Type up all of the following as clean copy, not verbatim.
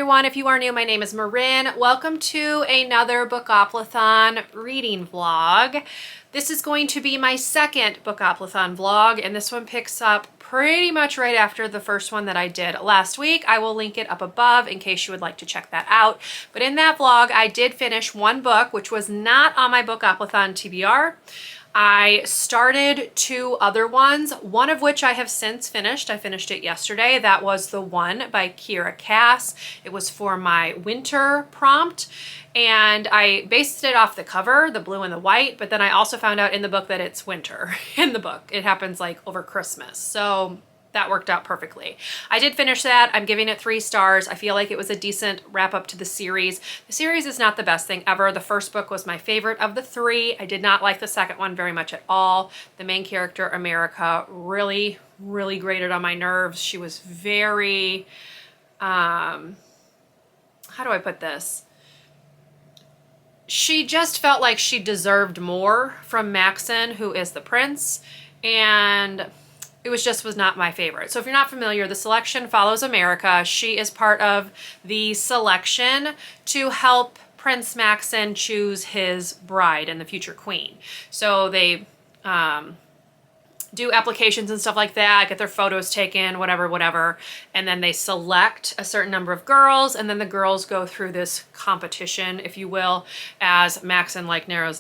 everyone. If you are new, my name is Marin. Welcome to another Bookoplathon reading vlog. This is going to be my second Bookoplathon vlog, and this one picks up pretty much right after the first one that I did last week. I will link it up above in case you would like to check that out. But in that vlog, I did finish one book, which was not on my Bookoplathon TBR. I started two other ones, one of which I have since finished. I finished it yesterday. That was the one by Kiera Cass. It was for my winter prompt, and I based it off the cover, the blue and the white, but then I also found out in the book that it's winter in the book. It happens like over Christmas. So that worked out perfectly. I did finish that. I'm giving it 3 stars. I feel like it was a decent wrap up to the series. The series is not the best thing ever. The first book was my favorite of the 3. I did not like the second one very much at all. The main character, America, really grated on my nerves. She was very, how do I put this? She just felt like she deserved more from Maxon, who is the prince, and it was not my favorite. So if you're not familiar, the selection follows America. She is part of the selection to help Prince Maxon choose his bride and the future queen. So they do applications and stuff like that, get their photos taken, whatever, and then they select a certain number of girls, and then the girls go through this competition, if you will, as Maxon narrows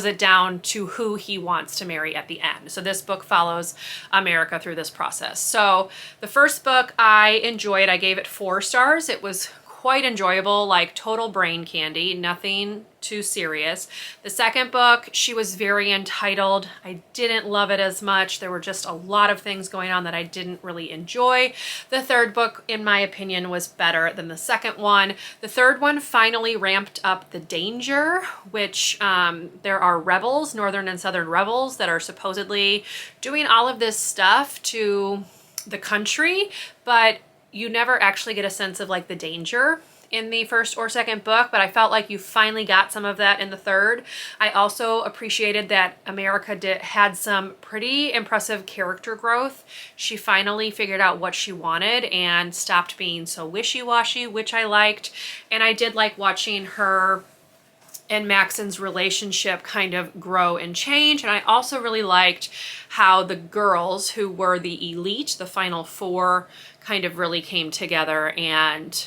it down to who he wants to marry at the end. So this book follows America through this process. So the first book I enjoyed. I gave it 4 stars. It was quite enjoyable, like total brain candy, nothing too serious. The second book, she was very entitled. I didn't love it as much. There were just a lot of things going on that I didn't really enjoy. The third book, in my opinion, was better than the second one. The third one finally ramped up the danger, which there are rebels, northern and southern rebels, that are supposedly doing all of this stuff to the country, but you never actually get a sense of the danger in the first or second book, but I felt like you finally got some of that in the third. I also appreciated that America had some pretty impressive character growth. She finally figured out what she wanted and stopped being so wishy-washy, which I liked. And I did like watching her and Maxon's relationship kind of grow and change. And I also really liked how the girls who were the elite, the final 4, kind of really came together and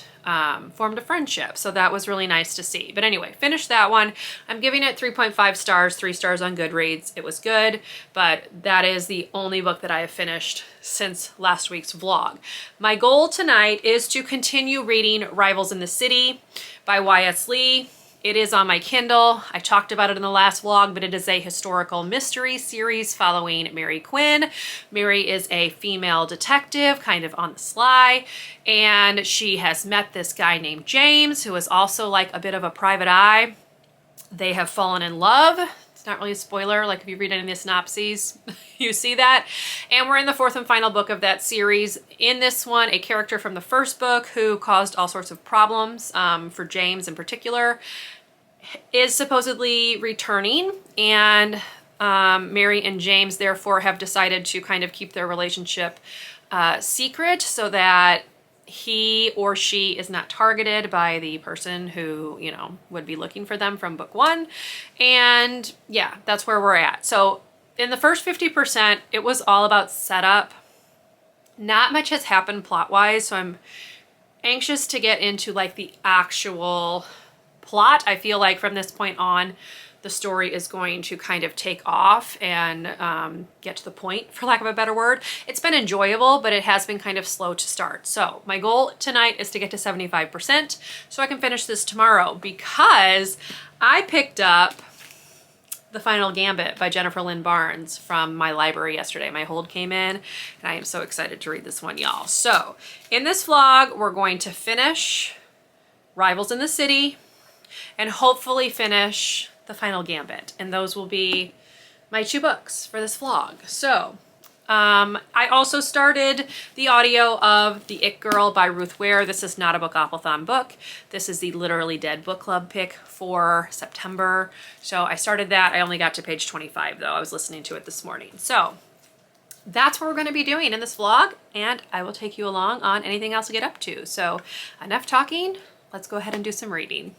formed a friendship. So that was really nice to see. But anyway, finished that one. I'm giving it 3.5 stars, 3 stars on Goodreads. It was good, but that is the only book that I have finished since last week's vlog. My goal tonight is to continue reading Rivals in the City by Y.S. Lee. It is on my Kindle. I talked about it in the last vlog, but it is a historical mystery series following Mary Quinn. Mary is a female detective, kind of on the sly, and she has met this guy named James, who is also a bit of a private eye. They have fallen in love. It's not really a spoiler, if you read any of the synopses, you see that. And we're in the 4th and final book of that series. In this one, a character from the first book who caused all sorts of problems for James in particular is supposedly returning, and Mary and James therefore have decided to kind of keep their relationship secret so that he or she is not targeted by the person who, would be looking for them from book 1. And yeah, that's where we're at. So in the first 50%, it was all about setup. Not much has happened plot-wise, so I'm anxious to get into the actual plot. I feel like from this point on, the story is going to kind of take off and get to the point, for lack of a better word. It's been enjoyable, but it has been kind of slow to start. So my goal tonight is to get to 75% so I can finish this tomorrow, because I picked up The Final Gambit by Jennifer Lynn Barnes from my library yesterday. My hold came in, and I am so excited to read this one, y'all. So in this vlog, we're going to finish Rivals in the City and hopefully finish The Final Gambit. And those will be my 2 books for this vlog. So I also started the audio of The It Girl by Ruth Ware. This is not a Bookoplathon book. This is the Literally Dead book club pick for September. So I started that. I only got to page 25 though. I was listening to it this morning. So that's what we're going to be doing in this vlog, and I will take you along on anything else I get up to. So enough talking, let's go ahead and do some reading.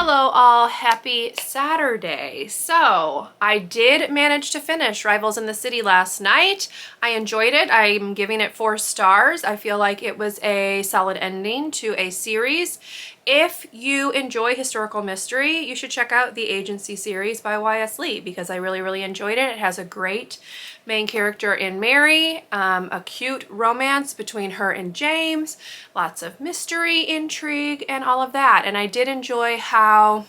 Hello all, happy Saturday. So I did manage to finish Rivals in the City last night. I enjoyed it. I'm giving it 4 stars. I feel like it was a solid ending to a series. If you enjoy historical mystery, you should check out the Agency series by Y.S. Lee because I really enjoyed it. It has a great main character in Mary, a cute romance between her and James, lots of mystery, intrigue, and all of that. And I did enjoy how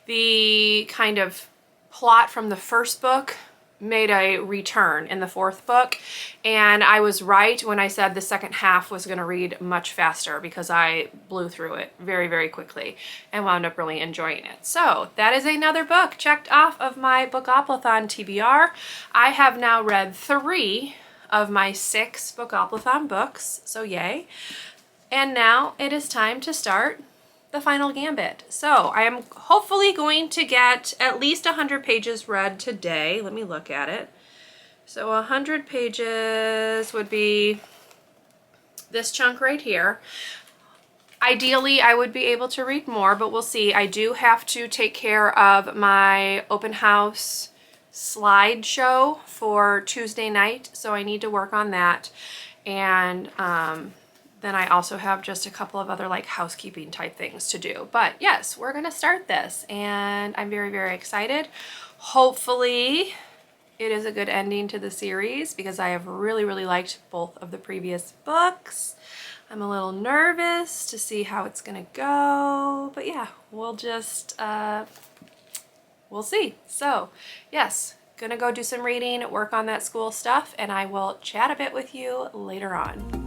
the kind of plot from the first book made a return in the 4th book, and I was right when I said the second half was going to read much faster because I blew through it very quickly and wound up really enjoying it. So that is another book checked off of my Bookoplathon TBR. I have now read 3 of my 6 Bookoplathon books, so yay. And now it is time to start the final Gambit. So I am hopefully going to get at least 100 pages read today. Let me look at it. So 100 pages would be this chunk right here. Ideally, I would be able to read more, but we'll see. I do have to take care of my open house slideshow for Tuesday night, so I need to work on that. And then I also have just a couple of other like housekeeping type things to do. But yes, we're gonna start this and I'm very excited. Hopefully it is a good ending to the series because I have really liked both of the previous books. I'm a little nervous to see how it's gonna go, but yeah, we'll just, we'll see. So yes, gonna go do some reading, work on that school stuff, and I will chat a bit with you later on.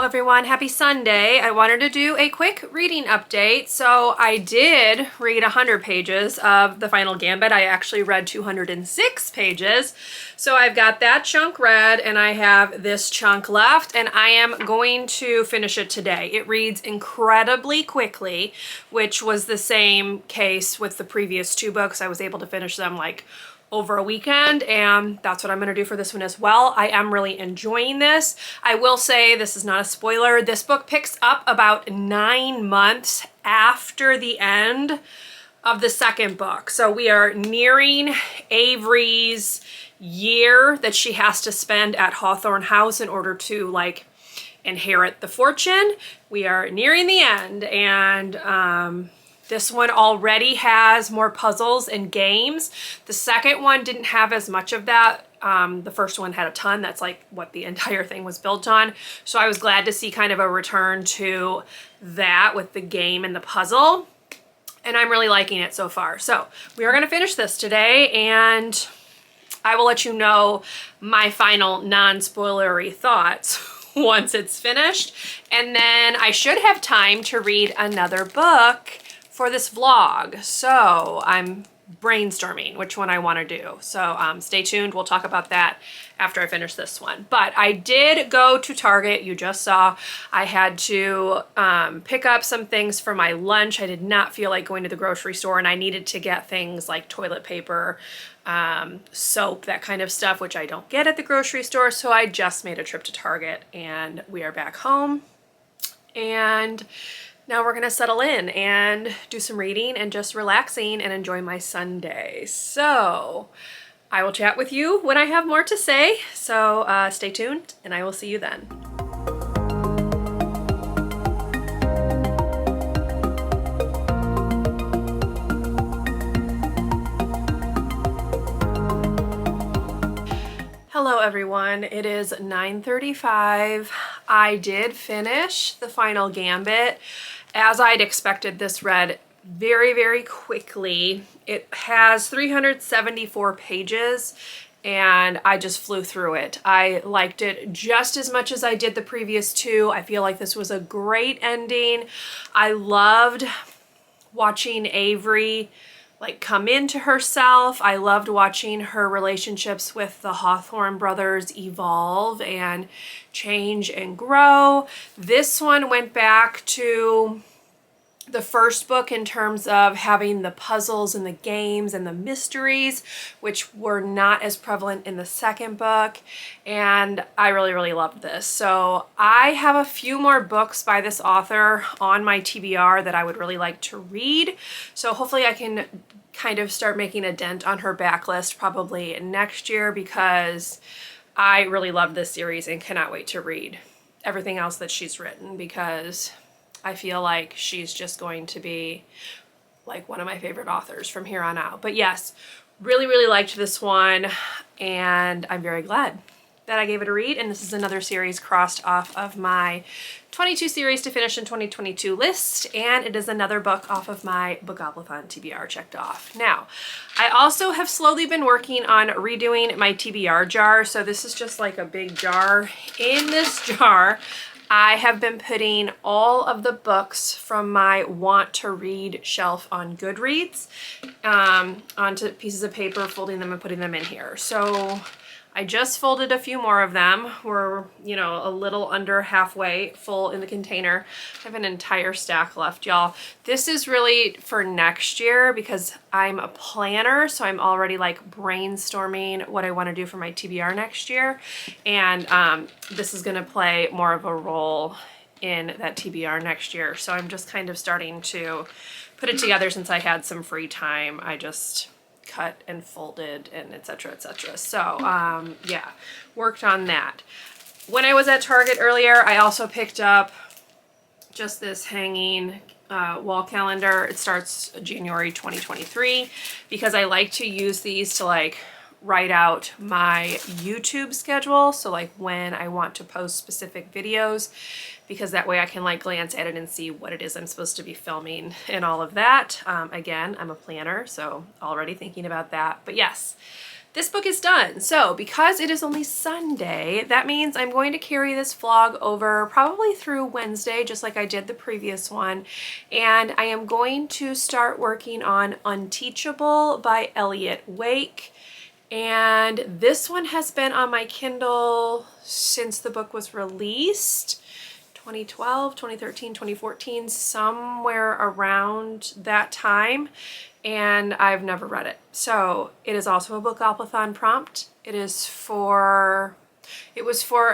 Everyone, happy Sunday. I wanted to do a quick reading update. So I did read 100 pages of the final Gambit. I actually read 206 pages. So I've got that chunk read and I have this chunk left and I am going to finish it today. It reads incredibly quickly, which was the same case with the previous 2 books. I was able to finish them like over a weekend, and that's what I'm gonna do for this one as well. I am really enjoying this. I will say, this is not a spoiler, this book picks up about 9 months after the end of the second book. So we are nearing Avery's year that she has to spend at Hawthorne House in order to like inherit the fortune. We are nearing the end, and this one already has more puzzles and games. The second one didn't have as much of that. The first one had a ton. That's like what the entire thing was built on. So I was glad to see kind of a return to that with the game and the puzzle. And I'm really liking it so far. So we are going to finish this today, and I will let you know my final non-spoilery thoughts once it's finished. And then I should have time to read another book for this vlog. So I'm brainstorming which one I want to do. So stay tuned. We'll talk about that after I finish this one. But I did go to Target. You just saw I had to pick up some things for my lunch. I did not feel like going to the grocery store, and I needed to get things like toilet paper, soap, that kind of stuff, which I don't get at the grocery store. So I just made a trip to Target, and we are back home. And now we're gonna settle in and do some reading and just relaxing and enjoy my Sunday. So I will chat with you when I have more to say. So stay tuned, and I will see you then. Hello everyone, it is 9:35. I did finish the final Gambit. As I'd expected, this read very, very quickly. It has 374 pages, and I just flew through it. I liked it just as much as I did the previous two. I feel like this was a great ending. I loved watching Avery like come into herself. I loved watching her relationships with the Hawthorne brothers evolve and change and grow. This one went back to the first book in terms of having the puzzles and the games and the mysteries, which were not as prevalent in the second book. And I really, really loved this. So I have a few more books by this author on my TBR that I would really like to read. So hopefully I can kind of start making a dent on her backlist probably next year, because I really love this series and cannot wait to read everything else that she's written, because I feel like she's just going to be like one of my favorite authors from here on out. But yes, really, really liked this one, and I'm very glad that I gave it a read. And this is another series crossed off of my 22 series to finish in 2022 list, and it is another book off of my Bookoplathon TBR checked off. Now, I also have slowly been working on redoing my TBR jar. So this is just like a big jar. In this jar, I have been putting all of the books from my want to read shelf on Goodreads onto pieces of paper, folding them and putting them in here. So I just folded a few more of them. We're, you know, a little under halfway full in the container. I have an entire stack left, y'all. This is really for next year because I'm a planner, so I'm already like brainstorming what I want to do for my TBR next year. And this is going to play more of a role in that TBR next year. So I'm just kind of starting to put it together since I had some free time. I just cut and folded and etc, etc. So yeah, worked on that. When I was at Target earlier, I also picked up just this hanging wall calendar. It starts January 2023 because I like to use these to like write out my YouTube schedule. So like when I want to post specific videos, because that way I can like glance at it and see what it is I'm supposed to be filming and all of that. Again, I'm a planner, so already thinking about that. But yes, this book is done. So because it is only Sunday, that means I'm going to carry this vlog over probably through Wednesday, just like I did the previous one. And I am going to start working on Unteachable by Elliot Wake. And this one has been on my Kindle since the book was released. 2012, 2013, 2014, somewhere around that time. and I've never read it. So it is also a Bookoplathon prompt. It was for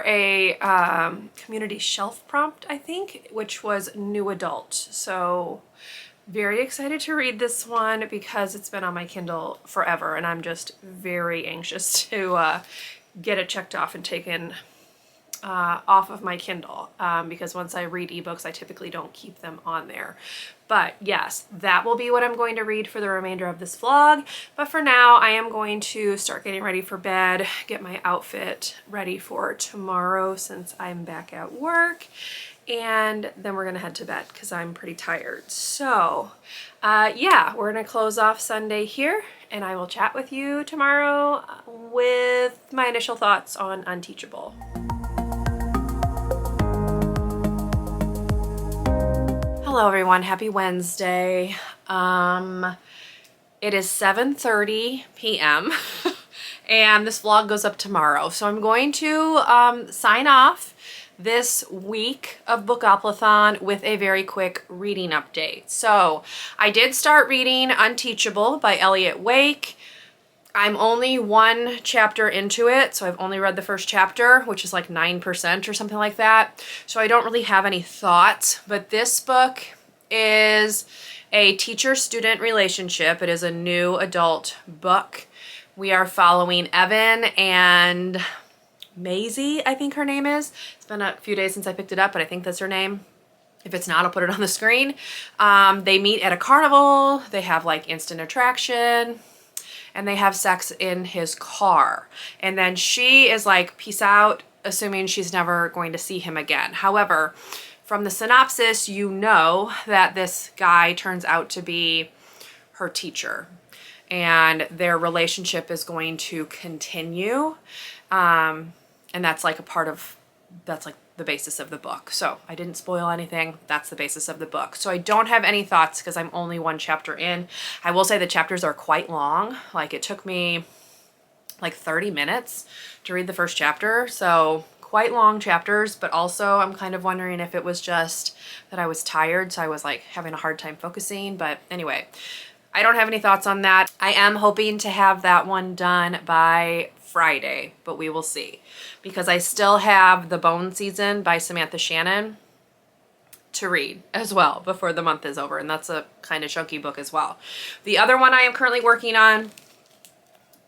a community shelf prompt, I think, which was new adult. So very excited to read this one because it's been on my Kindle forever, and I'm just very anxious to get it checked off and taken off of my Kindle, because once I read ebooks, I typically don't keep them on there. But yes, that will be what I'm going to read for the remainder of this vlog. But for now, I am going to start getting ready for bed, get my outfit ready for tomorrow since I'm back at work. And then we're gonna head to bed because I'm pretty tired. So yeah, we're gonna close off Sunday here, and I will chat with you tomorrow with my initial thoughts on Unteachable. Hello everyone, happy Wednesday. It is 7:30 p.m. and this vlog goes up tomorrow. So I'm going to sign off this week of Bookoplathon with a very quick reading update. So I did start reading Unteachable by Elliot. I'm only one chapter into it, so I've only read the first chapter, which is like 9% or something like that. So I don't really have any thoughts, but this book is a teacher-student relationship. It is a new adult book. We are following Evan and Maisie, I think her name is. It's been a few days since I picked it up, but I think that's her name. If it's not, I'll put it on the screen. They meet at a carnival. They have like instant attraction, and they have sex in his car. And then she is like, peace out, assuming she's never going to see him again. However, from the synopsis, you know that this guy turns out to be her teacher, and their relationship is going to continue. And that's like that's like the basis of the book. So I didn't spoil anything. That's the basis of the book. So I don't have any thoughts because I'm only one chapter in. I will say the chapters are quite long. Like it took me like 30 minutes to read the first chapter. So quite long chapters, but also I'm kind of wondering if it was just that I was tired. So I was like having a hard time focusing. But anyway, I don't have any thoughts on that. I am hoping to have that one done by Friday, but we will see, because I still have The Bone Season by Samantha Shannon to read as well before the month is over, and that's a kind of chunky book as well. The other one I am currently working on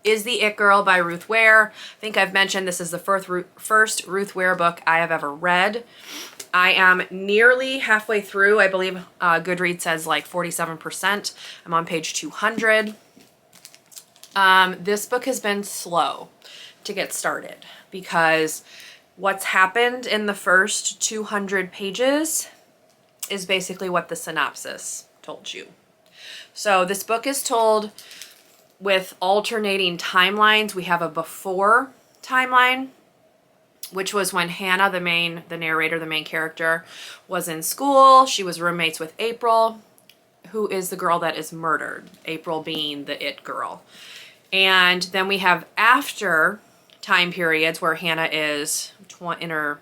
is The It Girl by Ruth Ware. I think I've mentioned this is the first Ruth Ware book I have ever read. I am nearly halfway through. I believe Goodreads says like 47%. I'm on page 200. This book has been slow to get started because what's happened in the first 200 pages is basically what the synopsis told you. So this book is told with alternating timelines. We have a before timeline, which was when Hannah, the narrator, the main character, was in school. She was roommates with April, who is the girl that is murdered, April being the it girl. And then we have after time periods where Hannah is in her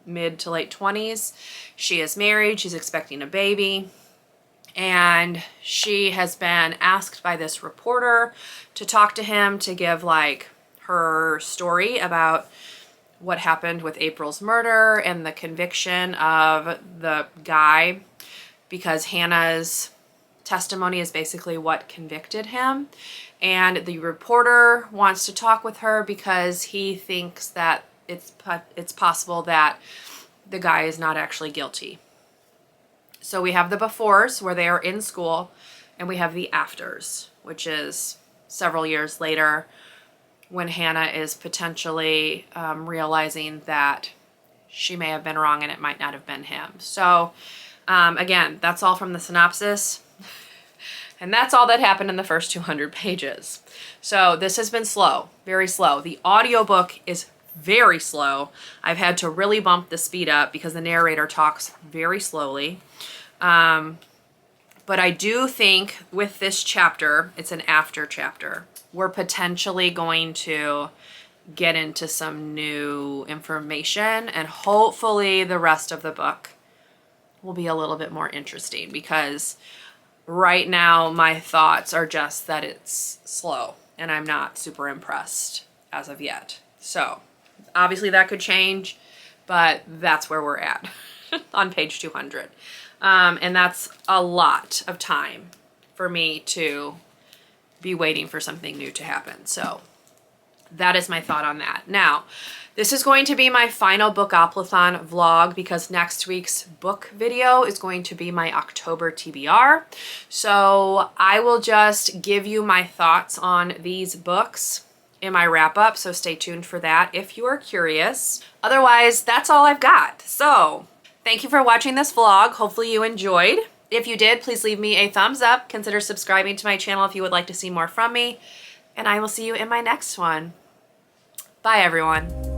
mid to late 20s. She is married, she's expecting a baby, and she has been asked by this reporter to talk to him to give like her story about what happened with April's murder and the conviction of the guy, because Hannah's testimony is basically what convicted him. And the reporter wants to talk with her because he thinks that it's possible that the guy is not actually guilty. So we have the befores where they are in school, and we have the afters, which is several years later when Hannah is potentially realizing that she may have been wrong and it might not have been him. So again, that's all from the synopsis. And that's all that happened in the first 200 pages. So this has been slow, very slow. The audiobook is very slow. I've had to really bump the speed up because the narrator talks very slowly. But I do think with this chapter, it's an after chapter, we're potentially going to get into some new information, and hopefully the rest of the book will be a little bit more interesting, because right now my thoughts are just that it's slow and I'm not super impressed as of yet. So obviously that could change, but that's where we're at on page 200. And that's a lot of time for me to be waiting for something new to happen. So that is my thought on that. Now, this is going to be my final Bookoplathon vlog because next week's book video is going to be my October TBR. So I will just give you my thoughts on these books in my wrap up. So stay tuned for that if you are curious. Otherwise, that's all I've got. So thank you for watching this vlog. Hopefully you enjoyed. If you did, please leave me a thumbs up. Consider subscribing to my channel if you would like to see more from me. And I will see you in my next one. Bye, everyone.